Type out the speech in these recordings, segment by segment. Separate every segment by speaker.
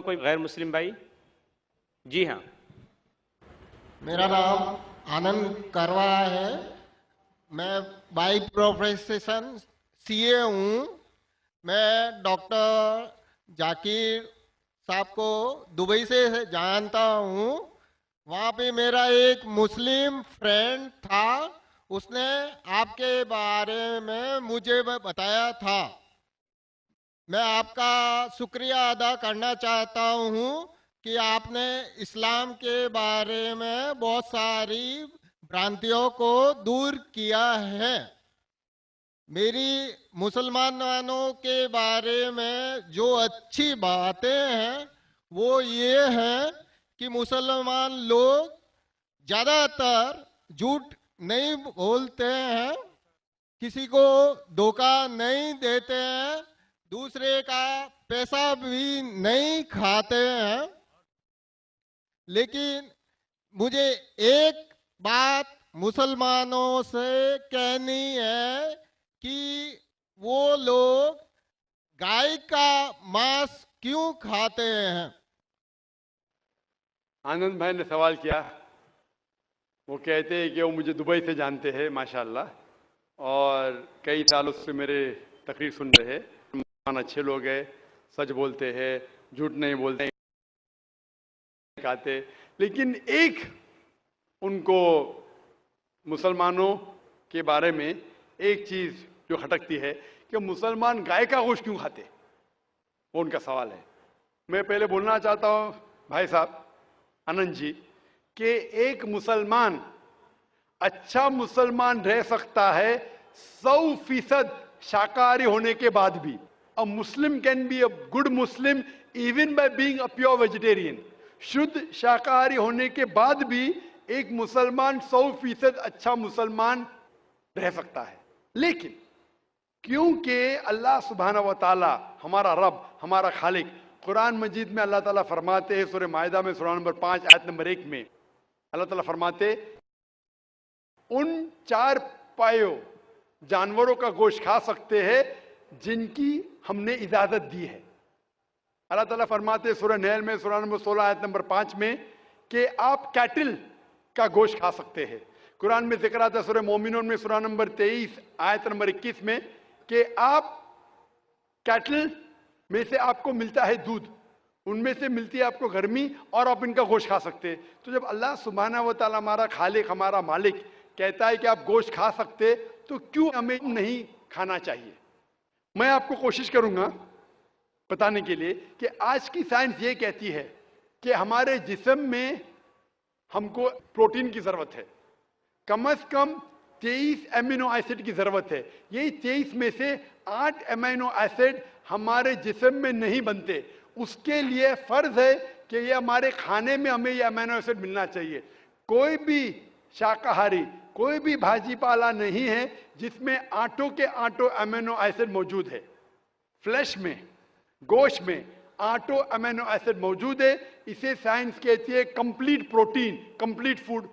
Speaker 1: कोई गैर मुस्लिम भाई? जी हाँ।
Speaker 2: मेरा नाम आनंद करवा है। मैं बाई प्रोफेशन सीए हूँ। मैं डॉक्टर जाकिर साहब को दुबई से जानता हूँ। वहाँ पे मेरा एक मुस्लिम फ्रेंड था, उसने आपके बारे में मुझे बताया था। मैं आपका शुक्रिया अदा करना चाहता हूँ कि आपने इस्लाम के बारे में बहुत सारी भ्रांतियों को दूर किया है। मेरी मुसलमानों के बारे में जो अच्छी बातें हैं वो ये है कि मुसलमान लोग ज़्यादातर झूठ नहीं बोलते हैं, किसी को धोखा नहीं देते हैं, दूसरे का पैसा भी नहीं खाते हैं। लेकिन मुझे एक बात मुसलमानों से कहनी है कि वो लोग गाय का मांस क्यों खाते हैं।
Speaker 3: आनंद भाई ने सवाल किया। वो कहते हैं कि वो मुझे दुबई से जानते हैं माशाल्लाह, और कई सालों से मेरे तकरीर सुन रहे हैं। मुसलमान अच्छे लोग हैं, सच बोलते हैं, झूठ नहीं बोलते खाते। लेकिन एक उनको मुसलमानों के बारे में एक चीज जो खटकती है कि मुसलमान गाय का गोश्त क्यों खाते, वो उनका सवाल है। मैं पहले बोलना चाहता हूं भाई साहब आनंद जी कि एक मुसलमान अच्छा मुसलमान रह सकता है 100% शाकाहारी होने के बाद भी। A Muslim can be a good Muslim even by being a pure vegetarian. शुद्ध शाकाहारी होने के बाद भी एक मुसलमान 100% अच्छा मुसलमान रह सकता है। लेकिन क्योंकि अल्लाह सुब्हानहू व तआला हमारा रब, हमारा खालिक, कुरान मजीद में अल्लाह ताला फरमाते हैं, सूरह माइदा में सूरा नंबर 5 आयत नंबर 1 में अल्लाह ताला फरमाते, उन 4 पायों जानवरों का गोश्त खा सकते हैं जिनकी हमने इजाजत दी है। अल्लाह ताला फरमाते सूरह नहल में सूरा नंबर 16 आयत नंबर 5 में कि आप कैटल का गोश्त खा सकते हैं। कुरान में जिक्र आता है सूरह मोमिनून में सूरा नंबर 23 आयत नंबर 21 में कि आप कैटल में से आपको मिलता है दूध, उनमें से मिलती है आपको गर्मी, और आप इनका गोश्त खा सकते हैं। तो जब अल्लाह सुब्हानहू व तआला हमारा खालिक, हमारा मालिक कहता है कि आप गोश्त खा सकते, तो क्यों हमें नहीं खाना चाहिए। मैं आपको कोशिश करूंगा बताने के लिए कि आज की साइंस ये कहती है कि हमारे जिस्म में हमको प्रोटीन की जरूरत है, कम से कम 23 एमिनो एसिड की जरूरत है। यही 23 में से 8 एमिनो एसिड हमारे जिस्म में नहीं बनते। उसके लिए फर्ज है कि ये हमारे खाने में हमें ये एमिनो एसिड मिलना चाहिए। कोई भी शाकाहारी, कोई भी भाजी पाला नहीं है जिसमें आटों के आटो एमिनो एसिड मौजूद है। फ्लैश में, गोश्त में आटो अमीनो एसिड मौजूद है। इसे साइंस कहती है कंप्लीट प्रोटीन, कंप्लीट फूड।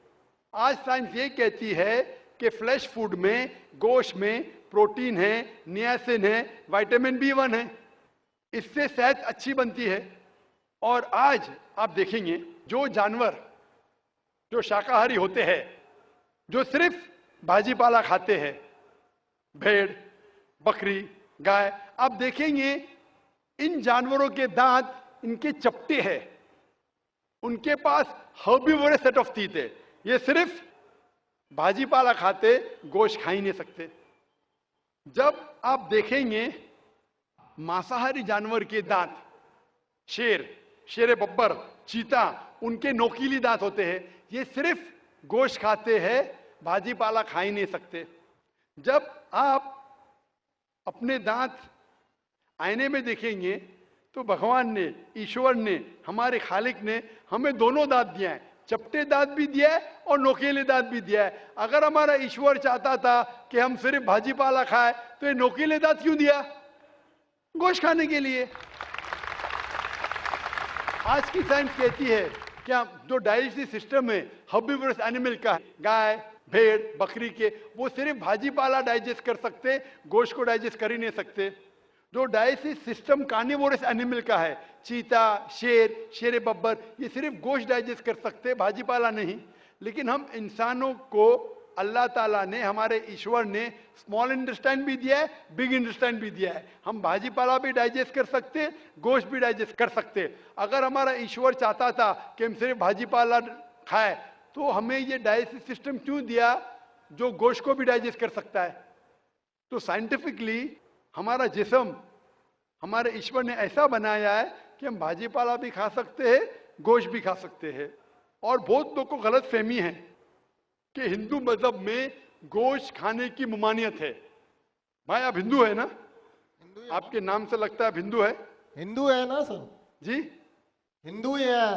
Speaker 3: आज साइंस ये कहती है कि फ्लैश फूड में, गोश्त में प्रोटीन है, नियासिन है, विटामिन B1 है, इससे सेहत अच्छी बनती है। और आज आप देखेंगे जो जानवर जो शाकाहारी होते हैं, जो सिर्फ भाजी पाला खाते हैं, भेड़, बकरी, गाय, आप देखेंगे इन जानवरों के दांत इनके चपटे हैं, उनके पास हर्बीवोरस सेट ऑफ टीथ है। ये सिर्फ भाजी पाला खाते, गोश्त खा ही नहीं सकते। जब आप देखेंगे मांसाहारी जानवर के दांत, शेर बब्बर, चीता, उनके नोकीली दांत होते हैं। ये सिर्फ गोश्त खाते हैं, भाजी पाला खा ही नहीं सकते। जब आप अपने दांत आईने में देखेंगे तो भगवान ने, ईश्वर ने, हमारे खालिक ने हमें दोनों दांत दिया है, चपटे दांत भी दिया है और नोकीले दांत भी दिया है। अगर हमारा ईश्वर चाहता था कि हम सिर्फ भाजी पाला खाए तो ये नोकीले दांत क्यों दिया? गोश्त खाने के लिए। आज की साइंस कहती है कि जो डाइजेस्टिव सिस्टम है हर्बीवोरस एनिमल का, गाय, भेड़, बकरी के, वो सिर्फ भाजी पाला डाइजेस्ट कर सकते, गोश्त को डाइजेस्ट कर ही नहीं सकते। जो डाइजेस्टिव सिस्टम कार्निवोरस एनिमल का है, चीता, शेर, शेर बब्बर, ये सिर्फ गोश्त डाइजेस्ट कर सकते हैं, भाजी पाला नहीं। लेकिन हम इंसानों को अल्लाह ताला ने, हमारे ईश्वर ने स्मॉल इंटेस्टाइन भी दिया है, बिग इंटेस्टाइन भी दिया है। हम भाजी पाला भी डाइजेस्ट कर सकते हैं, गोश्त भी डाइजेस्ट कर सकते हैं। अगर हमारा ईश्वर चाहता था कि हम सिर्फ भाजी पाला खाए, तो हमें ये डाइजेस्टिव सिस्टम क्यों दिया जो गोश्त को भी डाइजेस्ट कर सकता है? तो साइंटिफिकली हमारा जिस्म हमारे ईश्वर ने ऐसा बनाया है कि हम भाजी पाला भी खा सकते हैं, गोश्त भी खा सकते हैं। और बहुत लोगों को गलत फहमी है कि हिंदू मजहब में गोश्त खाने की ममानियत है। भाई आप हिंदू है ना?
Speaker 2: हिंदू है
Speaker 3: आपके नाम से लगता है आप हिंदू है
Speaker 2: हिंदू है ना सर?
Speaker 3: जी,
Speaker 2: हिंदू ही है।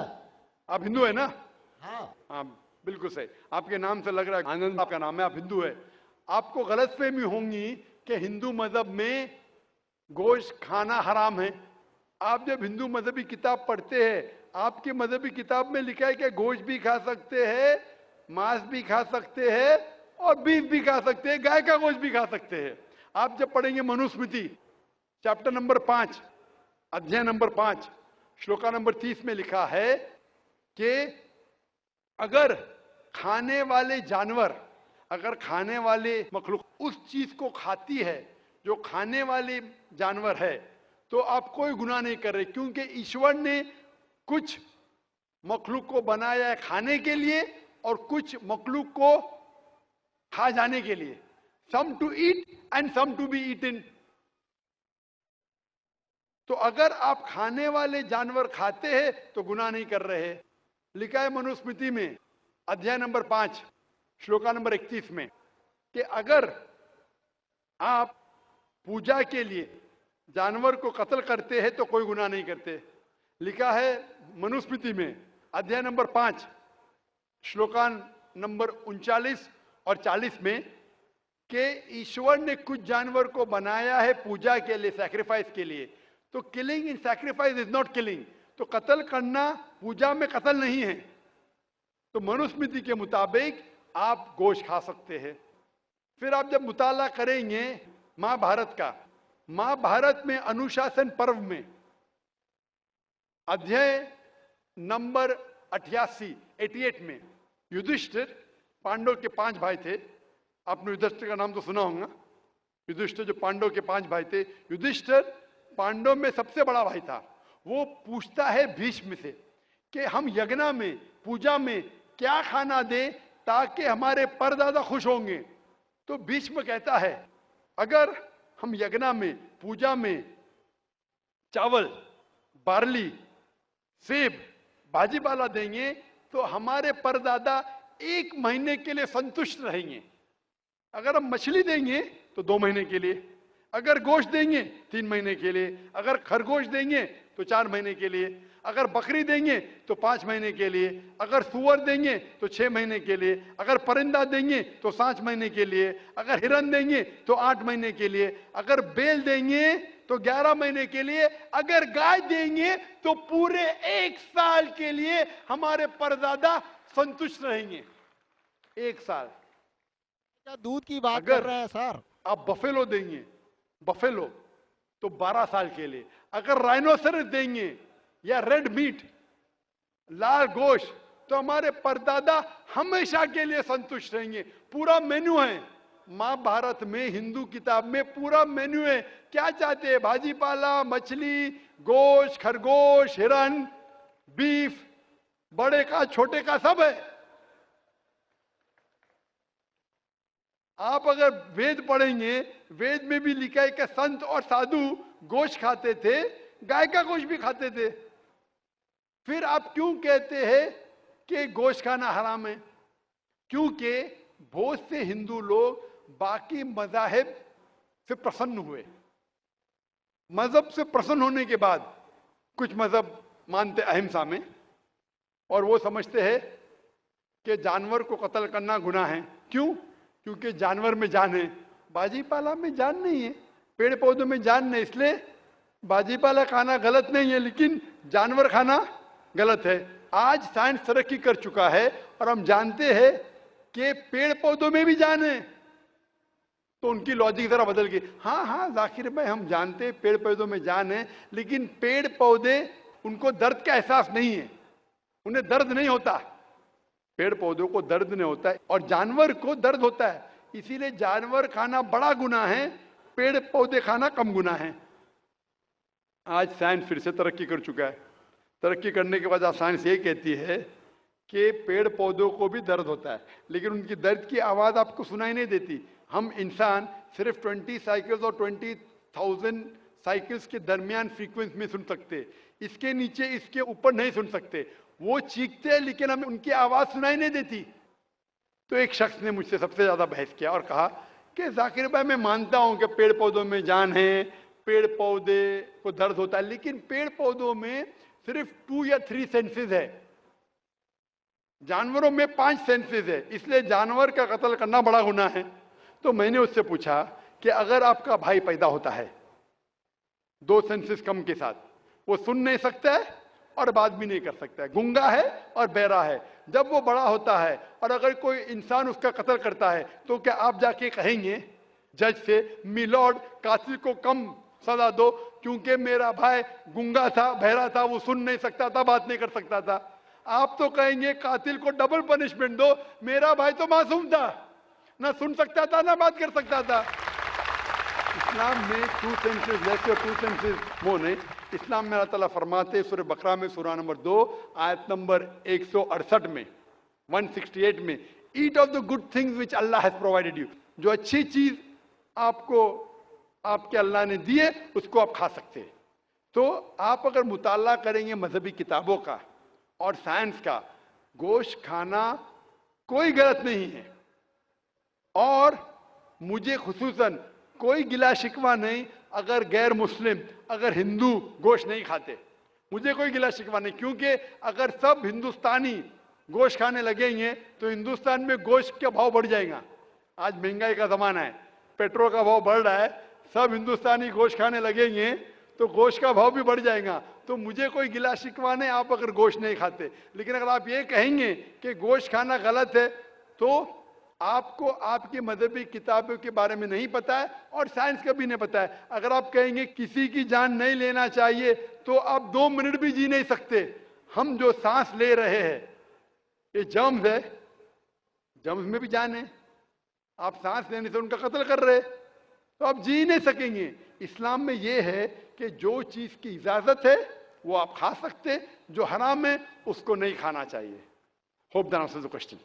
Speaker 3: आप हिंदू है ना?
Speaker 2: हाँ
Speaker 3: हाँ बिल्कुल सही, आपके नाम से लग रहा है, आनंद आपका नाम है, आप हिंदू है। आपको गलत फहमी होंगी कि हिंदू मजहब में गोश्त खाना हराम है। आप जब हिंदू मजहबी किताब पढ़ते हैं, आपकी मजहबी किताब में लिखा है कि गोश्त भी खा सकते हैं, मांस भी खा सकते हैं और बीफ भी खा सकते हैं, गाय का गोश्त भी खा सकते हैं। आप जब पढ़ेंगे मनुस्मृति चैप्टर नंबर 5 अध्याय नंबर 5 श्लोका नंबर 30 में लिखा है कि अगर खाने वाले जानवर, अगर खाने वाले मखलूक उस चीज को खाती है जो खाने वाले जानवर है, तो आप कोई गुनाह नहीं कर रहे, क्योंकि ईश्वर ने कुछ मखलूक को बनाया है खाने के लिए और कुछ मखलूक को खा जाने के लिए। Some to eat and some to be eaten. तो अगर आप खाने वाले जानवर खाते हैं तो गुनाह नहीं कर रहे। लिखा है मनुस्मृति में अध्याय नंबर 5 श्लोका नंबर 31 में कि अगर आप पूजा के लिए जानवर को कत्ल करते हैं तो कोई गुनाह नहीं करते। लिखा है मनुस्मृति में अध्याय नंबर 5 श्लोकान नंबर 39 और 40 में कि ईश्वर ने कुछ जानवर को बनाया है पूजा के लिए, सैक्रिफाइस के लिए। तो killing in sacrifice is not killing. तो कत्ल करना पूजा में कत्ल नहीं है। तो मनुस्मृति के मुताबिक आप गोश्त खा सकते हैं। फिर आप जब मुताला करेंगे महाभारत का, महाभारत में अनुशासन पर्व में अध्याय नंबर 88 में युधिष्ठिर, पांडव के 5 भाई थे, आपने युधिष्ठिर का नाम तो सुना होगा। युधिष्ठिर जो पांडव के 5 भाई थे, युधिष्ठिर पांडव में सबसे बड़ा भाई था। वो पूछता है भीष्म से कि हम यज्ञ में, पूजा में क्या खाना दें ताकि हमारे परदादा खुश होंगे। तो भीष्म कहता है अगर हम यज्ञ में, पूजा में चावल, बार्ली, सेब, भाजी पाला देंगे तो हमारे परदादा 1 महीने के लिए संतुष्ट रहेंगे। अगर हम मछली देंगे तो 2 महीने के लिए, अगर गोश्त देंगे 3 महीने के लिए, अगर खरगोश देंगे तो 4 महीने के लिए, अगर बकरी देंगे तो 5 महीने के लिए, अगर सुअर देंगे तो 6 महीने के लिए, अगर परिंदा देंगे तो 7 महीने के लिए, अगर हिरन देंगे तो 8 महीने के लिए, अगर बैल देंगे तो 11 महीने के लिए, अगर गाय देंगे तो पूरे 1 साल के लिए हमारे परदादा संतुष्ट रहेंगे। 1 साल।
Speaker 2: क्या दूध की बात कर रहे हैं सर?
Speaker 3: आप बफेलो देंगे, बफेलो तो 12 साल के लिए, अगर राइनोसरस देंगे या रेड मीट, लाल गोश्त, तो हमारे परदादा हमेशा के लिए संतुष्ट रहेंगे। पूरा मेन्यू है महाभारत में, हिंदू किताब में पूरा मेन्यू है। क्या चाहते हैं? भाजी पाला, मछली, गोश्त, खरगोश, हिरन, बीफ, बड़े का छोटे का सब है। आप अगर वेद पढ़ेंगे, वेद में भी लिखा है कि संत और साधु गोश्त खाते थे, गाय का गोश्त भी खाते थे। फिर आप क्यों कहते हैं कि गोश्त खाना हराम है? क्योंकि बहुत से हिंदू लोग बाकी मजाहिब से प्रसन्न हुए। मजहब से प्रसन्न होने के बाद कुछ मजहब मानते अहिंसा में, और वो समझते हैं कि जानवर को कत्ल करना गुनाह है। क्यों? क्योंकि जानवर में जान है, बाजी पाला में जान नहीं है, पेड़ पौधों में जान नहीं, इसलिए बाजी पाला खाना गलत नहीं है, लेकिन जानवर खाना गलत है। आज साइंस तरक्की कर चुका है और हम जानते हैं कि पेड़ पौधों में भी जान है। तो उनकी लॉजिक जरा बदल गई। हाँ हाँ जाकिर भाई, हम जानते हैं पेड़ पौधों में जान है, लेकिन पेड़ पौधे उनको दर्द का एहसास नहीं है, उन्हें दर्द नहीं होता। पेड़ पौधों को दर्द नहीं होता है और जानवर को दर्द होता है, इसीलिए जानवर खाना बड़ा गुनाह है, पेड़ पौधे खाना कम गुनाह है। आज साइंस फिर से तरक्की कर चुका है। तरक्की करने के बाद आज साइंस ये कहती है कि पेड़ पौधों को भी दर्द होता है, लेकिन उनकी दर्द की आवाज आपको सुनाई नहीं देती। हम इंसान सिर्फ 20 साइकिल्स और 20,000 साइकिल्स के दरमियान फ्रीक्वेंसी में सुन सकते, इसके नीचे इसके ऊपर नहीं सुन सकते। वो चीखते हैं लेकिन हमें उनकी आवाज सुनाई नहीं देती। तो एक शख्स ने मुझसे सबसे ज्यादा बहस किया और कहा कि जाकिर भाई, मैं मानता हूं कि पेड़ पौधों में जान है, पेड़ पौधे को दर्द होता है, लेकिन पेड़ पौधों में सिर्फ 2 या 3 सेंसेस है, जानवरों में 5 सेंसेस है, इसलिए जानवर का कत्ल करना बड़ा गुनाह है। तो मैंने उससे पूछा कि अगर आपका भाई पैदा होता है 2 सेंसेस कम के साथ, वो सुन नहीं सकता है और बात भी नहीं कर सकता है, गूंगा है और बहरा है, जब वो बड़ा होता है और अगर कोई इंसान उसका कत्ल करता है, तो क्या आप जाके कहेंगे जज से, मिलॉर्ड कातिल को कम सजा दो क्योंकि मेरा भाई गूंगा था, बहरा था, वो सुन नहीं सकता था, बात नहीं कर सकता था? आप तो कहेंगे कातिल को डबल पनिशमेंट दो, मेरा भाई तो मासूम था, ना सुन सकता था ना बात कर सकता था। इस्लाम में 2 सेंसेस लेस और 2 सेंसेस मोर नहीं। इस्लाम में अल्लाह ताला फरमाते सूरह बकरा में सूरह नंबर 2 आयत नंबर 168 में 168 में, eat of the good things which Allah has provided you, जो अच्छी चीज आपको आपके अल्लाह ने दी है उसको आप खा सकते हैं। तो आप अगर मुताला करेंगे मजहबी किताबों का और साइंस का, गोश्त खाना कोई गलत नहीं है और मुझे खुसूसन कोई गिला शिकवा नहीं अगर गैर मुस्लिम, अगर हिंदू गोश्त नहीं खाते, मुझे कोई गिला शिकवा नहीं, क्योंकि अगर सब हिंदुस्तानी गोश्त खाने लगेंगे तो हिंदुस्तान में गोश्त का भाव बढ़ जाएगा। आज महंगाई का जमाना है, पेट्रोल का भाव बढ़ रहा है, सब हिंदुस्तानी गोश्त खाने लगेंगे तो गोश्त का भाव भी बढ़ जाएगा। तो मुझे कोई गिला शिकवा नहीं आप अगर गोश्त नहीं खाते, लेकिन अगर आप ये कहेंगे कि गोश्त खाना गलत है तो आपको आपकी मजहबी किताबों के बारे में नहीं पता है और साइंस का भी नहीं पता है। अगर आप कहेंगे किसी की जान नहीं लेना चाहिए तो आप 2 मिनट भी जी नहीं सकते। हम जो सांस ले रहे हैं ये जर्म्स है, जर्म्स में भी जान है, आप सांस लेने से उनका कत्ल कर रहे तो आप जी नहीं सकेंगे। इस्लाम में यह है कि जो चीज की इजाजत है वो आप खा सकते, जो हराम है उसको नहीं खाना चाहिए। Hope that answers the question.